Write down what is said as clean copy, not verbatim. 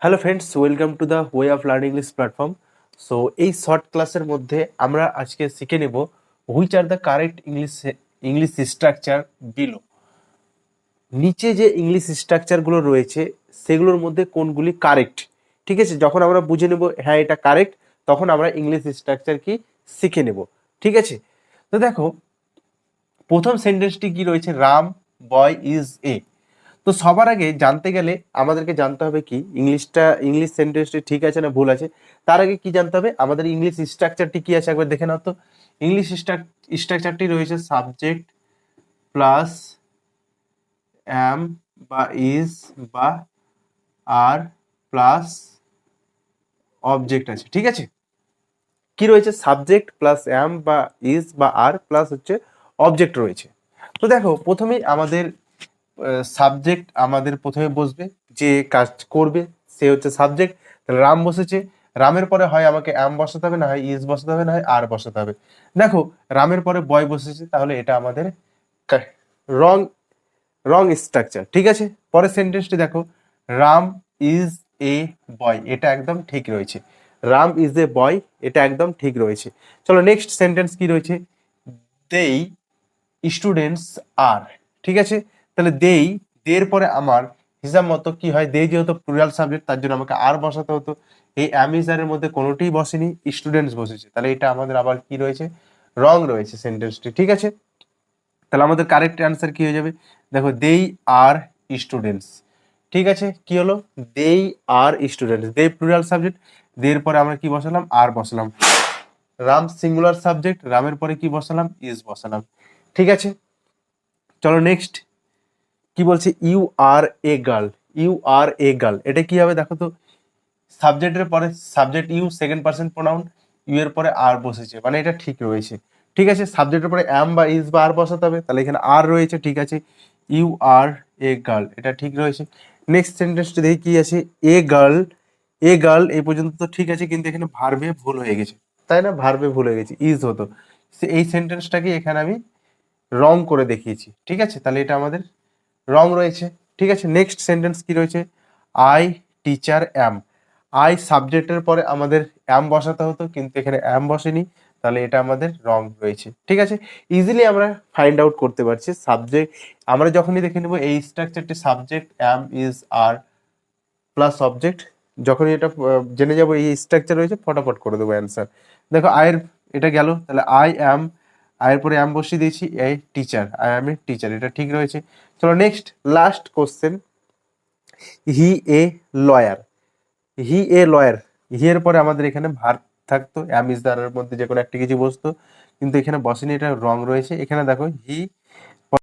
Hello friends, welcome to the way of learning English platform. So এই short ক্লাসের মধ্যে আমরা আজকে শিখে নেব which are the correct English structure below. নিচে যে ইংলিশ স্ট্রাকচারগুলো রয়েছে সেগুলোর মধ্যে কোনগুলি কারেক্ট। ঠিক আছে, যখন আমরা বুঝে নেব হ্যাঁ এটা কারেক্ট, তখন আমরা ইংলিশ স্ট্রাকচার কি শিখে নেব। ঠিক আছে, তো দেখো প্রথম সেন্টেন্সটি কি রয়েছে, রাম বয় ইজ এ। তো সবার আগে জানতে গেলে আমাদেরকে জানতে হবে কি ইংলিশ সেন্টেন্সটি ঠিক আছে না ভুল আছে। তার আগে কি জানতে হবে, আমাদের ইংলিশ স্ট্রাকচারটি কি আছে একবার দেখে নাও তো। ইংলিশ স্ট্রাকচারটি রয়েছে সাবজেক্ট প্লাস অ্যাম বা ইজ বা আর প্লাস অবজেক্ট আছে। ঠিক আছে, কি রয়েছে, সাবজেক্ট প্লাস অ্যাম বা ইজ বা আর প্লাস হচ্ছে অবজেক্ট রয়েছে। তো দেখো প্রথমেই আমাদের সাবজেক্ট আমাদের প্রথমে বসবে, যে কাজ করবে সে হচ্ছে সাবজেক্ট। তাহলে রাম বসেছে, রামের পরে হয় আমাকে অ্যাম বসাতে হবে, না হয় ইজ বসাতে হবে, না হয় আর বসাতে হবে। দেখো রামের পরে বয় বসেছে, তাহলে এটা আমাদের রং রং স্ট্রাকচার। ঠিক আছে, পরের সেন্টেন্সটি দেখো, রাম ইজ এ বয়, এটা একদম ঠিক রয়েছে। রাম ইজ এ বয়, এটা একদম ঠিক রয়েছে। চলো নেক্সট সেন্টেন্স কি রয়েছে, দেই স্টুডেন্টস আর। ঠিক আছে, তাহলে দেই, দের পরে আমার হিসাব মতো কি হয়, দেই যেহেতু প্লুরাল সাবজেক্ট তার জন্য আমাকে আর বসাতে হতো। এই অ্যামিজারের মধ্যে কোনোটিই বসেনি, স্টুডেন্টস বসেছে, তাহলে এটা আমাদের আবার কি রয়েছে, রং রয়েছে সেন্টেন্সটি। ঠিক আছে, তাহলে আমাদের কারেক্ট অ্যান্সার কি হয়ে যাবে, দেখো দেই আর স্টুডেন্টস। ঠিক আছে, কি হলো, দেই আর স্টুডেন্টস, দেই প্লুরাল সাবজেক্ট, দের পরে আমরা কি বসালাম, আর বসালাম। রাম সিঙ্গুলার সাবজেক্ট, রামের পরে কি বসালাম, ইজ বসালাম। ঠিক আছে, চলো নেক্সট কি বলছে, you are a girl. You are a girl, এটা কি হবে দেখো তো, সাবজেক্টের পরে subject you, second person pronoun, you এর পরে আর বসেছে, মানে এটা ঠিক রয়েছে। ঠিক আছে, সাবজেক্টের পরে অ্যাম বা ইজ বা আর বসাতে হবে, তাহলে এখানে আর রয়েছে। ঠিক আছে, ইউ আর এ গার্ল, এটা ঠিক রয়েছে। নেক্সট সেন্টেন্সটা দেখি কি আছে, এ গার্ল। এ গার্ল এই পর্যন্ত তো ঠিক আছে, কিন্তু এখানে ভার্বে ভুল হয়ে গেছে, তাই না, ভার্বে ভুল হয়ে গেছে, ইজ হতো। এই সেন্টেন্সটাকে এখানে আমি রং করে দেখিয়েছি। ঠিক আছে, তাহলে এটা আমাদের রং রয়েছে। ঠিক আছে, নেক্সট সেন্টেন্স কি রয়েছে, আই টিচার অ্যাম। আই সাবজেক্টের পরে আমাদের অ্যাম বসাতে হতো, কিন্তু এখানে অ্যাম বসেনি, তাহলে এটা আমাদের রং রয়েছে। ঠিক আছে, ইজিলি আমরা ফাইন্ড আউট করতে পারছি সাবজেক্ট। আমরা যখনই দেখে নেব এই স্ট্রাকচারটি subject am is are plus object, যখনই এটা জেনে যাব এই স্ট্রাকচার রয়েছে, ফটাফট করে দেবো অ্যান্সার। দেখো আয়ের এটা গেল, তাহলে আই অ্যাম, আয়ের পরে অ্যাম বসিয়ে দিয়েছি, এই teacher, I am a teacher, এটা ঠিক রয়েছে। চলো next last question, he a lawyer. He a lawyer, he এর পরে আমাদের এখানে ভার্ব থাকতো, অ্যাম ইজ দ্বারের মধ্যে যে কোনো একটা কিছু বসতো, কিন্তু এখানে বসেনি, এটা রং রয়েছে। এখানে দেখো হি